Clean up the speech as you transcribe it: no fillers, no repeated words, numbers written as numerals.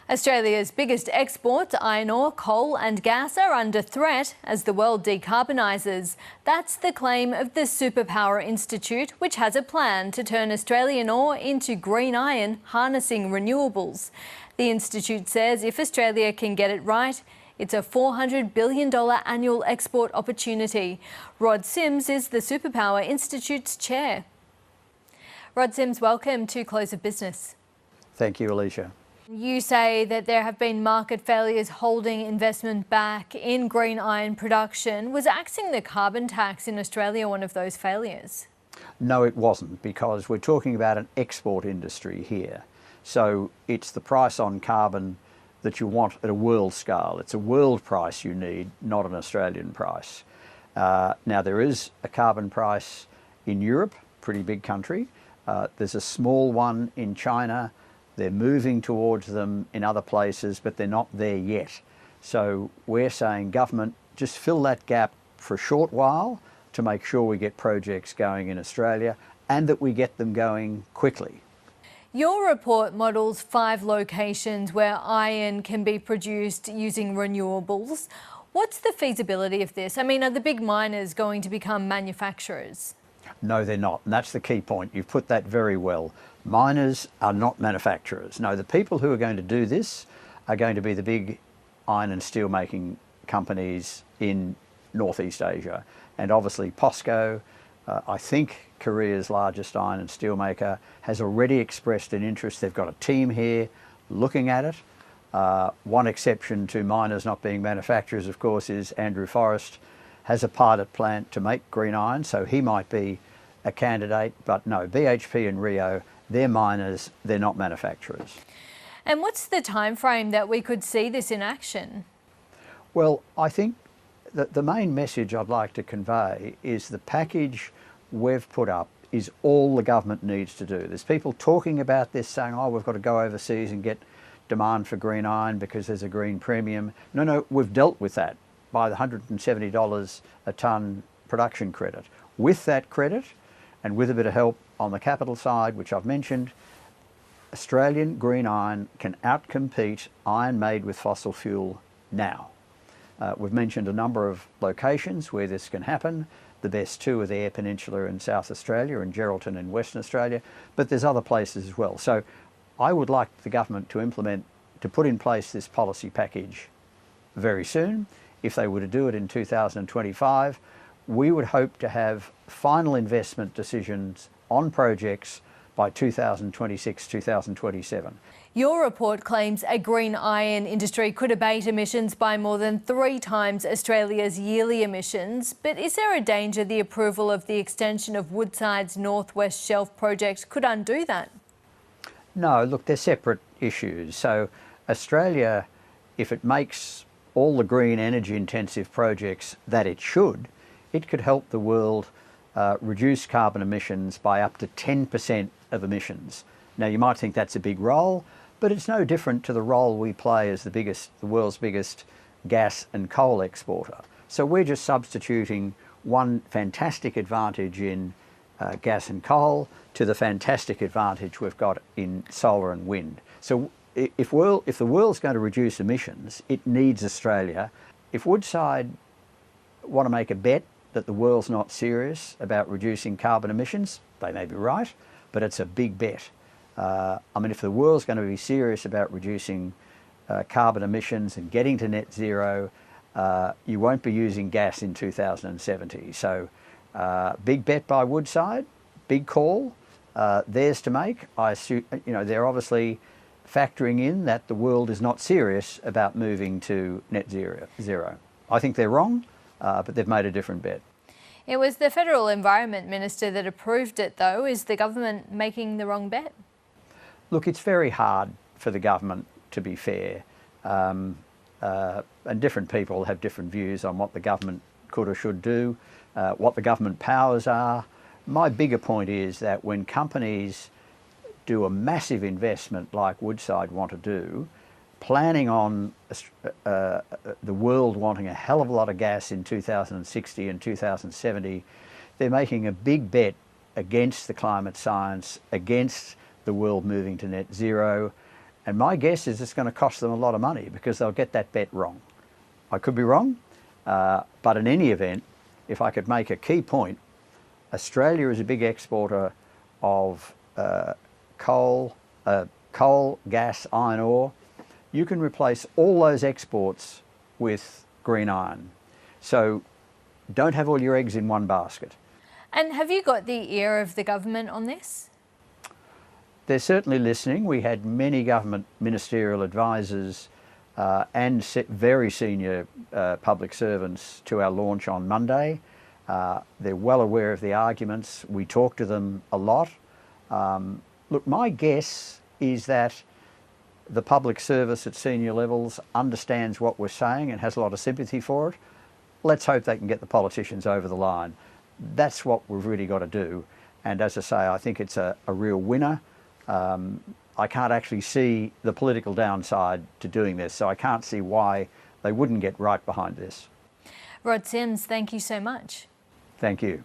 Australia's biggest exports, iron ore, coal and gas, are under threat as the world decarbonises. That's the claim of the Superpower Institute, which has a plan to turn Australian ore into green iron, harnessing renewables. The Institute says if Australia can get it right, it's a $400 billion annual export opportunity. Rod Sims is the Superpower Institute's chair. Rod Sims, welcome to Close of Business. Thank you, Alicia. You say that there have been market failures holding investment back in green iron production. Was axing the carbon tax in Australia one of those failures? No, it wasn't, because we're talking about an export industry here. So it's the price on carbon that you want at a world scale. It's a world price you need, not an Australian price. Now, there is a carbon price in Europe, pretty big country. There's a small one in China. They're moving towards them in other places, but they're not there yet. So we're saying, government, just fill that gap for a short while to make sure we get projects going in Australia and that we get them going quickly. Your report models 5 locations where iron can be produced using renewables. What's the feasibility of this? I mean, are the big miners going to become manufacturers? No, they're not. And that's the key point. You've put that very well. Miners are not manufacturers. No, the people who are going to do this are going to be the big iron and steel making companies in Northeast Asia. And obviously POSCO, I think Korea's largest iron and steel maker, has already expressed an interest. They've got a team here looking at it. One exception to miners not being manufacturers, of course, is Andrew Forrest has a pilot plant to make green iron, so he might be a candidate. But no, BHP and Rio, they're miners, they're not manufacturers. And what's the time frame that we could see this in action? Well, I think that the main message I'd like to convey is the package we've put up is all the government needs to do. There's people talking about this saying, oh, we've got to go overseas and get demand for green iron because there's a green premium. No, we've dealt with that by the $170 a tonne production credit. With that credit, and with a bit of help on the capital side, which I've mentioned, Australian green iron can outcompete iron made with fossil fuel now. We've mentioned a number of locations where this can happen. The best 2 are the Eyre Peninsula in South Australia and Geraldton in Western Australia, but there's other places as well. So I would like the government to put in place this policy package very soon. If they were to do it in 2025, we would hope to have final investment decisions on projects by 2026, 2027. Your report claims a green iron industry could abate emissions by more than 3 times Australia's yearly emissions. But is there a danger the approval of the extension of Woodside's North West Shelf project could undo that? No, look, they're separate issues. So Australia, if it makes all the green energy intensive projects that it should, it could help the world reduce carbon emissions by up to 10% of emissions. Now, you might think that's a big role, but it's no different to the role we play as the world's biggest gas and coal exporter. So we're just substituting one fantastic advantage in gas and coal to the fantastic advantage we've got in solar and wind. So if the world's going to reduce emissions, it needs Australia. If Woodside want to make a bet that the world's not serious about reducing carbon emissions, they may be right, but it's a big bet. I mean, if the world's going to be serious about reducing carbon emissions and getting to net zero, you won't be using gas in 2070. So big bet by Woodside, big call, theirs to make. I assume, they're obviously factoring in that the world is not serious about moving to net zero. I think they're wrong, but they've made a different bet. It was the Federal Environment Minister that approved it, though. Is the government making the wrong bet? Look, it's very hard for the government to be fair, and different people have different views on what the government could or should do, what the government powers are. My bigger point is that when companies do a massive investment like Woodside want to do, planning on the world wanting a hell of a lot of gas in 2060 and 2070, they're making a big bet against the climate science, against the world moving to net zero, And my guess is it's going to cost them a lot of money because they'll get that bet wrong. I could be wrong, but in any event, if I could make a key point, Australia is a big exporter of coal, gas, iron ore. You can replace all those exports with green iron. So don't have all your eggs in one basket. And have you got the ear of the government on this? They're certainly listening. We had many government ministerial advisors and very senior public servants to our launch on Monday. They're well aware of the arguments. We talk to them a lot. Look, my guess is that the public service at senior levels understands what we're saying and has a lot of sympathy for it. Let's hope they can get the politicians over the line. That's what we've really got to do. And as I say, I think it's a real winner. I can't actually see the political downside to doing this, so I can't see why they wouldn't get right behind this. Rod Sims, thank you so much. Thank you.